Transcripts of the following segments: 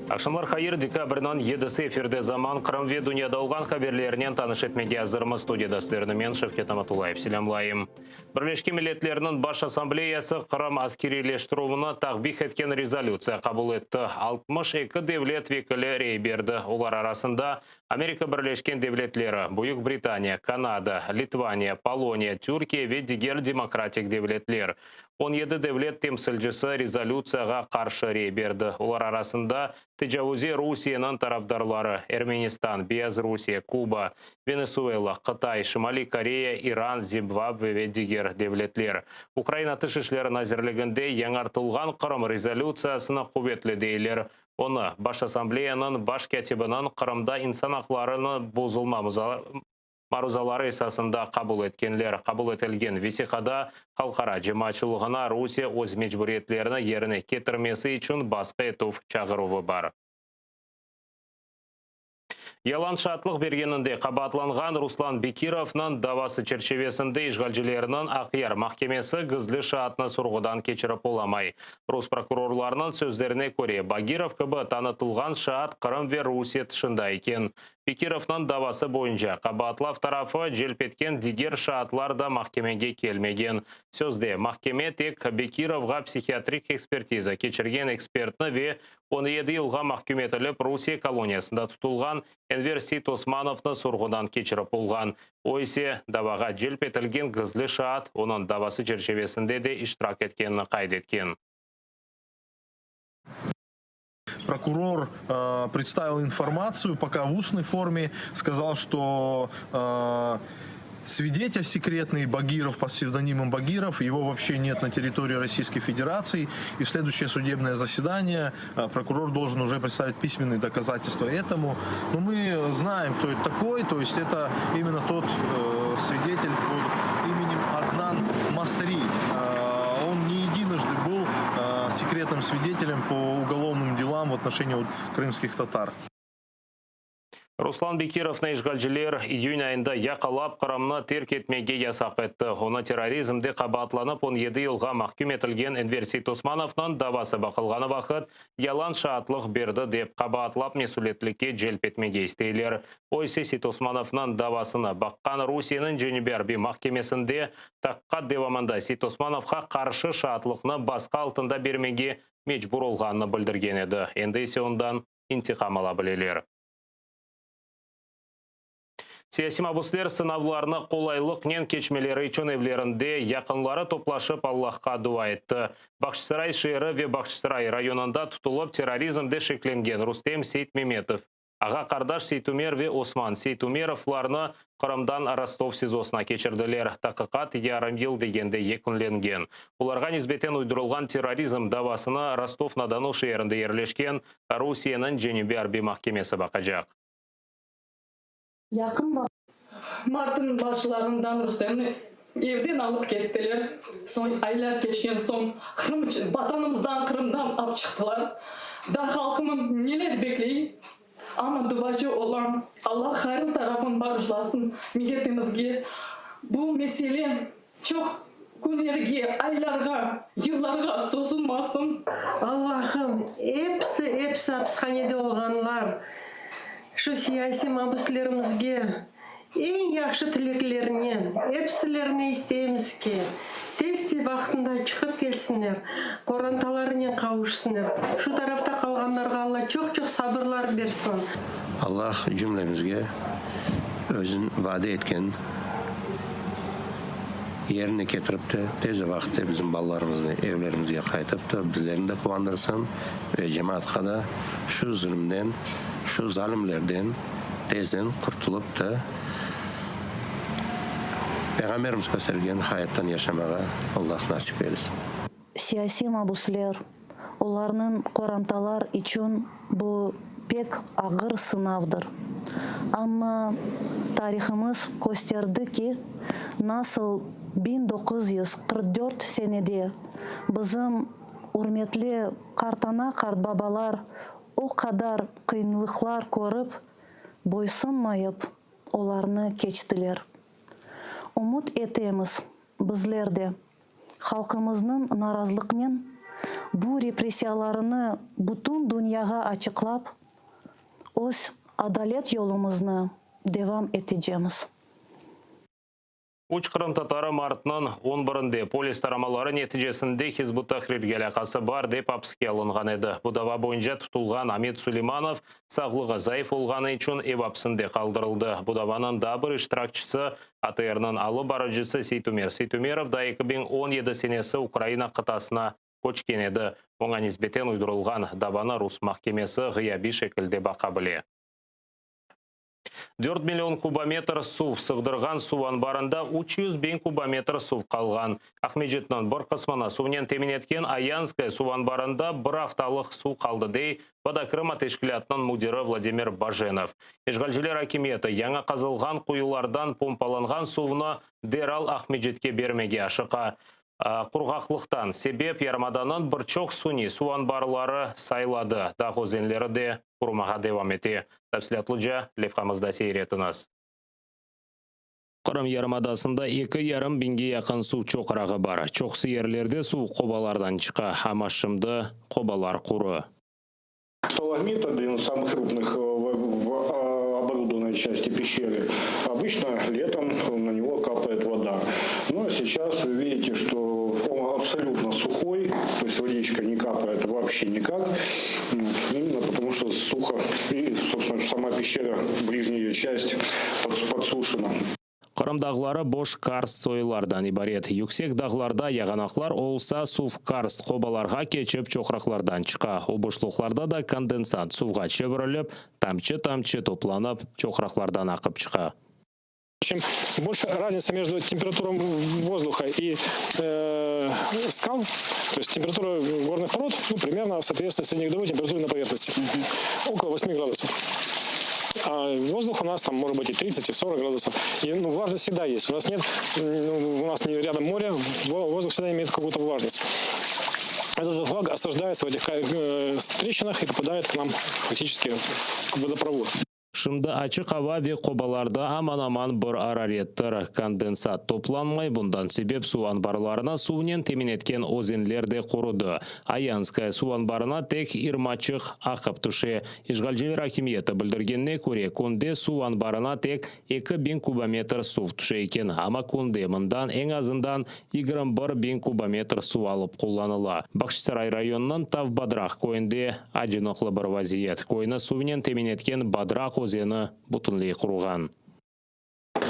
Акшамлар хайыр декабрынан 7 эфирде заман Қырымве дүнияда олған хаберлерінен таныш етмеге азырмы студияда сіздерімен Шевкет Аматулаев селямлайым. Бірлескен Миллетлерінің Баш Ассамблеясы Қырым аскерилештіруына тақбих еткен резолюция қабыл етті. 62 девлет векілі рей берді. Олар арасында Америка Бірлескен Девлетлері, Бүйік Британия, Канада, Литвания, Полония, Түркия ве дигер демократик девлетлер. 17 девлет темсілжісі резолюцияға қаршы рей берді. Олар арасында Тежаузе Русияның тарафдарлары Эрменистан, Белоруссия, Куба, Венесуэла, Қытай, Шимали Корея, Иран, Зимбабве ве дигер девлетлер. Украина тышышлерін әзірлігінде яңартылған Қырым резолюциясына құбетлі дейлер. Оны Баш Ассамблеяның баш кәтебінің Қырымда инсан ақларыны бұзылма марузалары esasında qabul etілген весиқада халқара жемачылығына Русия өз мечбуриетлеріні еріне кетірмесі үшін басқа етув чағыруы бар. Ялан шатлық бергенінде қабатланған Руслан Бекировның давасы черчевесінде işgalcilерінің ақияр махкемесі гызлы шатны сұрғыдан кечіріп оламай. Рус прокурорларының сөздеріне көре, Багиров кібі танытылған шаат Қырым ве Русия тышында екен. Бекировның давасы бойынша қабатлав тарафы желпеткен дигер шаатлар да махкемеге келмеген. Сөзде, махкеме тек Бекировға психиатрик экспертиза кечірген экспертні ве 17 жылға махкеметіліп Русия колониясында тұтылған Энвер Сейт Османовны сұрғыдан кечіріп болған. Ойсе даваға желпетілген гызлы шаат, оның давасы черчевесінде де иштирак еткенін қайдеткен. Прокурор представил информацию, пока в устной форме, сказал, что свидетель секретный Багиров под псевдонимом Багиров, его вообще нет на территории Российской Федерации, и в следующее судебное заседание прокурор должен уже представить письменные доказательства этому. Но мы знаем, кто это такой, то есть это именно тот свидетель под именем Аднан Масри. Он не единожды был секретным свидетелем по уголовным делам в отношении крымских татар. Руслан Бекировны işgalcilер июнь айында яқалап Қырымны терк етмеге ясақ етті. Оны терроризмде қабатланып 17 жылға махкүм етілген Энвер Сейт Османовның давасы бақылғаны вақыт ялан шаатлық берді деп қабатлап месулетлікке желп етмеге істейлер. Ойсе Сейт Османовның давасыны баққан Русияның Женеберби махкемесінде таққа девамында Сейт Османовқа қаршы шаатлықны басқа алтында бермеге мечбур олғанны білдірген еді. Енді есе ондан интиқам ала білелер. Сияси мабуслер сынавларына қолайлық нен кечмелері үшін евлерінде яқынлары топлашып Аллахқа дуа етті. Бақшысарай шиыры ве Бақшысарай районында тұтылып терроризмде шекленген Рустем Сейтмеметов. Аға қардаш Сейтумер ве Осман Сейтумеровларны Қырымдан Ростов СИЗОсына кечірділер. Тақиқат ярым ел дегенде екінленген. Оларға низбетен уйдырылған терроризм давасына Ростов-на-Дону шиырында ерлешкен Русияның Женеберби махкемесі бақажақ. Мартын башыларından Rüstem'ni evden alıp gittiler. Son aylar geçen son Kırım için vatanımızdan Kırım'dan alıp çıktılar. Da halkımın neler bekleyin. Ama duacı olan Allah hayırlı tarafını bağışlasın milletimizge. Bu mesele çok günlerge, aylarga, yıllarga sozulmasın. Allah'ım hepsi hapishanede olganlar. Şu siyasi mabuslarımızga en yaxşı tileklerini, hepsilerini isteyemiz ki tez vaxtında çıkıp gelsinler, korantalarına kavuşsunlar. Şu tarafta kalganlarga Allah çok sabırlar versin. Allah cümlemizge özün vaade etken yerine getirip de tez vakitte bizim ballarımızı evlerimize kaytıp da bizlerini de kuvandırsın ve cemaatka da şu zulümden, şu zalimlerden tezden kurtulup da Peygamberimiz göstergen hayattan yaşamağa Allah nasip eylesin. Siyasi mabuslar, onların korantalar için bu pek ağır sınavdır. Ama tarihimiz gösterdi ki nasıl 1944 senede bizim hürmetli kartana kart babalar o kadar kıyınlıklar görüp boysunmayıp onlarını geçtiler. Umut etemiz bizler de halkımızın narazılıkının бу репрессияларны бутун дөньяга ачыклап, өз адалет жолумузны девам этежебиз. Уч Кырым татары мартынан 11-де полис тарамалары нәтижесінде Хизбут Тахрирге алақасы бар деп апске алынған еді. Бұдава бойынша тұтылған Амет Сулейманов сағлығы зайыф олғаны үшін эвапсында қалдырылды. Бұдаваның дабыр іштіракчысы АТР-нің алы барыжысы Сейтумеров да 2017 сенесі Украина қытасына көчкен еді. Оңа низбетен ұйдырылған даваны Рус махкемесі ғияби шекілде бақа біле. 4 миллион кубометр су сығдырған су анбарында 300 бен кубометр су қалған. Ахмеджетнан бір қысмана суынен темен еткен Аянская су анбарында бір апталық су қалды дей Водокрым тешкілятынан мудирі Владимир Баженов. Ешғалжелер акиметі яңа қазылған құйылардан помпаланған суыны дерал Ахмеджетке бермеге ашыға. Құрғақлықтан себеп ярмаданын бір чоқ суни су анбарлары сайлады. Дағозенлері де құрмаға девам ете. Тәпсілетліжа левқамызда сейретініз. Қырым ярмадасында 2,5 бинге яқын су чоқырағы бар. Чоқсы ерлерде су қобалардан чықа, амашымды қобалар құры. Сталагмит – один из самых крупных в оборудованной части пещеры. Обычно летом на него капает вода. Но сейчас вы видите, что он абсолютно сухой, то есть водичка не капает вообще никак. Именно потому что сухо и, собственно, сама пещера, ближняя ее часть подсушена. Қырымдағылары бош карст сойылардан ибарет. Юксек дағыларда яғанақлар олса сув карст қобаларға кечіп чоқрақлардан чықа. Обышлықларда да конденсат сувға чевіріліп, тамчы-тамчы топланып, чоқрақлардан ақып чықа. Чем больше разница между температурой воздуха и скал, то есть температура горных пород, примерно соответствует среднегодовой температуре на поверхности. Около 8 градусов. А воздух у нас там может быть и 30, и 40 градусов. И влажность всегда есть. У нас нет, у нас не рядом море, воздух всегда имеет какую-то влажность. Эта влага осаждается в этих трещинах и попадает к нам фактически в водопровод. Шымды ачық ауа ве қобаларда аман-аман бір арареттір конденсат топланмай, бұндан себеп су анбарларына суынен темен еткен озенлерде қоруды. Аянская су анбарына тек ирмачық ақып түші. Ишғалжелер акиметі білдіргенне көре, конде су анбарына тек 2000 кубометр су түші екен. Ама конде мұндан ең азындан 21 бен кубометр су алып қоланыла. Бақшысарай районынан тав бадрақ койынде ажынықлы бір вазиет. Койына суынен темен еткен бадрақ озені бұтынлей құруған.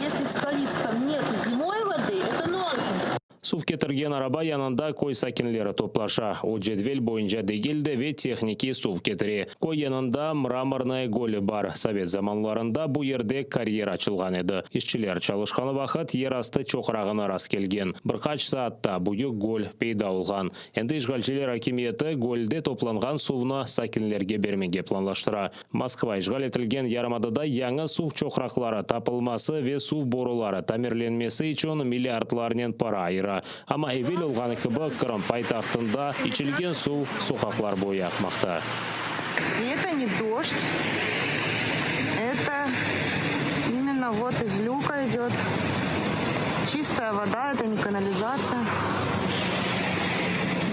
Если в скалистом нет зимой воды, это нонсенс. Сув кетірген араба янында кой сакинлері топлаша. О жедвел бойынша дегелді ве техники сув кетіре. Кой янында мраморная голі бар. Совет заманларында бұл ерде карьер açылған еді. Ишчілер чалышқаны вақыт ер асты чоқырағына рас келген. Бірқач саатта бұйық гол пейда олған. Енді ишғалшілер акиметі гольде топланған сувны сакинлерге бермеге планлаштыра. Москва ишғал етілген ярмадада яңы сув чоқырақлары тапылмасы ве сув борулары тамерленмесі үшін миллиардларнен пара айыра. Ама evvel olғаны кібі Кырым пайтақтында içilген су соқақлар бойы ақмақта. Это не дождь, это именно вот из люка идет. Чистая вода, это не канализация.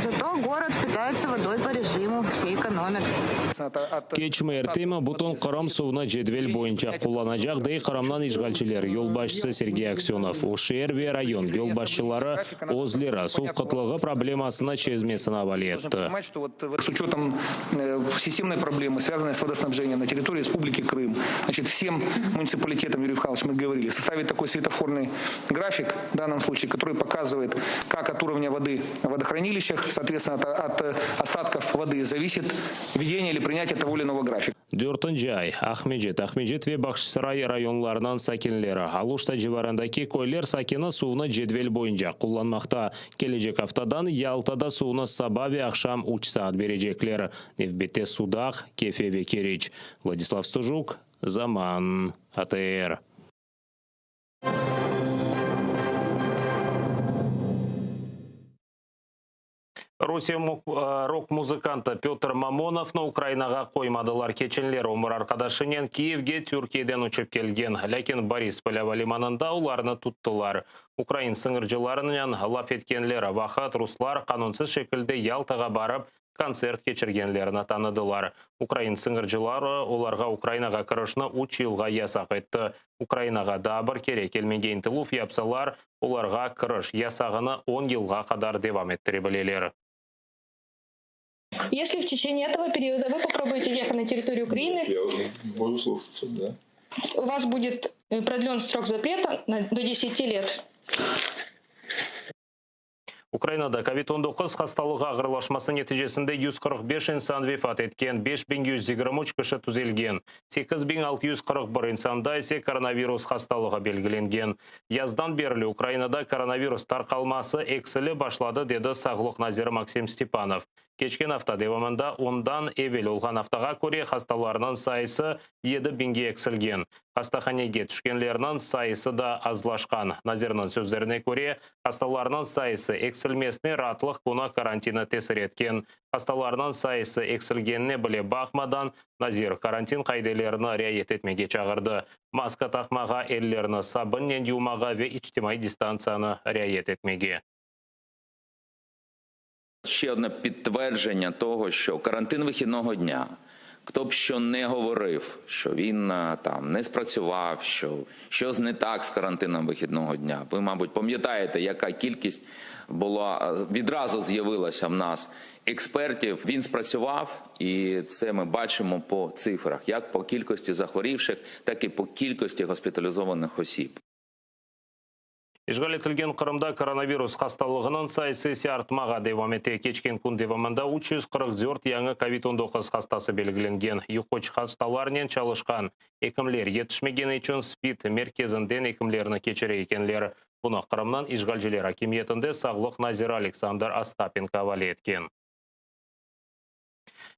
Зато город питается водой по режиму, все экономят. Кечмі ертемі бұтын Қырым суына жедвел бойынша қоланажақ дей Қырымнан ишғалчылер. Елбашысы Сергей Аксенов, Ошер ве район елбашчылары озлері су қытлығы проблемасына чезмесін авали етті. С учетом системной проблемы, связанной с водоснабжением на территории Республики Крым, значит, всем муниципалитетам, Юрий Михайлович, мы говорили, составить такой светофорный график в данном случае, который показывает, как от уровня воды в водохранилищах, соответственно, от остатков воды зависит введение или принятие того или иного графика. Дөртін жай, Ахмеджет ве Бақшысарай районларынан сакинлері. Алушта живарандаки көйлер сакина суына жедвел бойынша құланмақта. Кележек афтадан Ялтада суына саба ве ақшам 3 саат бережеклер. Невбетте судақ, кефе ве кереч. Владислав Стужук, Заман, АТР. Русия рок-музыканты Петр Мамонов на Украинаға қоймадылар. Кеченлер өмір арқадашынен Киевге Түркиядан ұшып келген. Ләкин Борис Полява лиманында оларны туттылар. Украин сыңыржыларынан лаф еткенлері вақыт руслар қанунсыз шекілді Ялтаға барып, концерт кечіргенлеріні таныдылар. Украин сыңыржылары оларға Украинаға кірішіні 3 жылға ясақ етті. Украинаға да бір керек келмеген тылуф япсалар, оларға кіріш ясағыны 10 жылға қадар девам еттіре білелер. Если в течение этого периода вы попробуете въехать на территорию Украины, я уже могу слушаться, да. У вас будет продлен срок запрета до 10 лет. Украинада COVID-19 хасталығы ағырлашмасы нәтижесінде 145 инсан вефат еткен, 5123 кіші түзелген. 8641 инсанда есе коронавирус хасталығы белгіленген. Яздан берлі Украинада коронавирус тарқалмасы эксілі башлады, деді Сағлық Назир Максим Степанов. Кечкен авто девамында ондан евел олған автоға көре хасталарының сайысы 7000-ге эксілген. Хастаханеге түшкенлерінің сайысы да азлашқан. Назирның сөздеріне көре, хасталарының сайысы эксілмесіне ратлық күні карантина тесір еткен. Хасталарының сайысы эксілгеніне біле бақмадан Назир карантин қайделеріні рәйет етмеге чағырды. Маска тақмаға әллеріні сабын нен юмаға ве ичтимай дистанцияны рәйет етмеге. Ще одне підтвердження того, що карантин вихідного дня, хто б що не говорив, що він там не спрацював, що щось не так з карантином вихідного дня. Ви, мабуть, пам'ятаєте, яка кількість була, відразу з'явилася в нас експертів. Він спрацював, і це ми бачимо по цифрах, як по кількості захворівших, так і по кількості госпіталізованих осіб. Ишғал етілген Қырымда коронавирус хасталығының сайысы артмаға девам ете. Кечкен күн девамында 344 яңы COVID-19 хастасы белгіленген. Юқоч хасталарнен чалышқан. Екімлер етішмеген үшін СПИД мерkezінден екімлеріні кечірі екенлер. Бұны Қырымнан Ишғал желер акимиетінде Сағлық Назир Александр Остапенко вали еткен.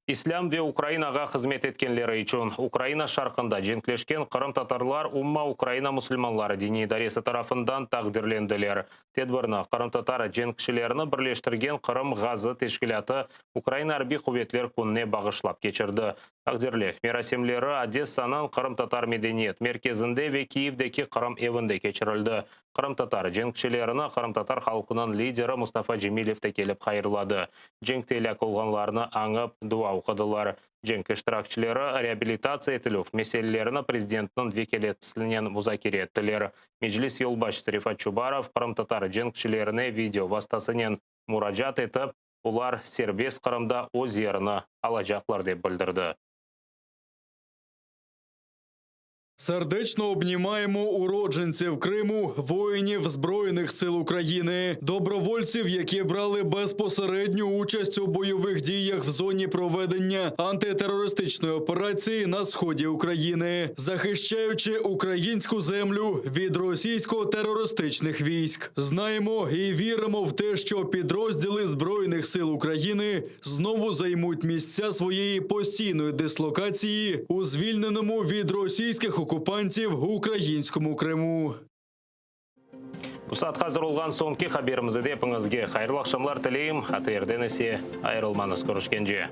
Ислам ве Украинаға қызмет еткенлері үшін Украина шарқында женклешкен Қырым татарлар умма Украина мұсылманлары дини идаресі тарафындан тағдірленділер. Тедбірні Қырым татары женкшілеріні бірлештірген Қырым ғазы тешкіляты Украина арби құветлер күнне бағышлап кечірді. Тағдірлев мерасемлері Одессанын Қырым татар медениет мерkezінде ве Киевдекі Қырым евінде кечірілді. Қырым татар женкшілеріні Қырым татар халқының лидері Мустафа Джемилев келіп қайырлады. Женктелек олғанларыны аңып дуа оқыдылар. Женк іштіракчылары реабилитация етілуф меселелеріні президентінің векелетісінен музакире еттілер. Меджлис елбаш Рифат Чубаров Қырым татар женкшілеріне видео вастасынен мураджат етіп, олар сербес Қырымда өз еріні алажақлар деп білдірді. Сердечно обнімаємо уродженців Криму, воїнів Збройних сил України, добровольців, які брали безпосередню участь у бойових діях в зоні проведення антитерористичної операції на сході України, захищаючи українську землю від російсько-терористичних військ. Знаємо і віримо в те, що підрозділи Збройних сил України знову займуть місця своєї постійної дислокації у звільненому від російських окупантів українському Криму. Усат қазір олған соңки хаберімізді депіңізге қайырлы ақшамлар тілейім, аты ерден есе айырылманыз көрішкенже.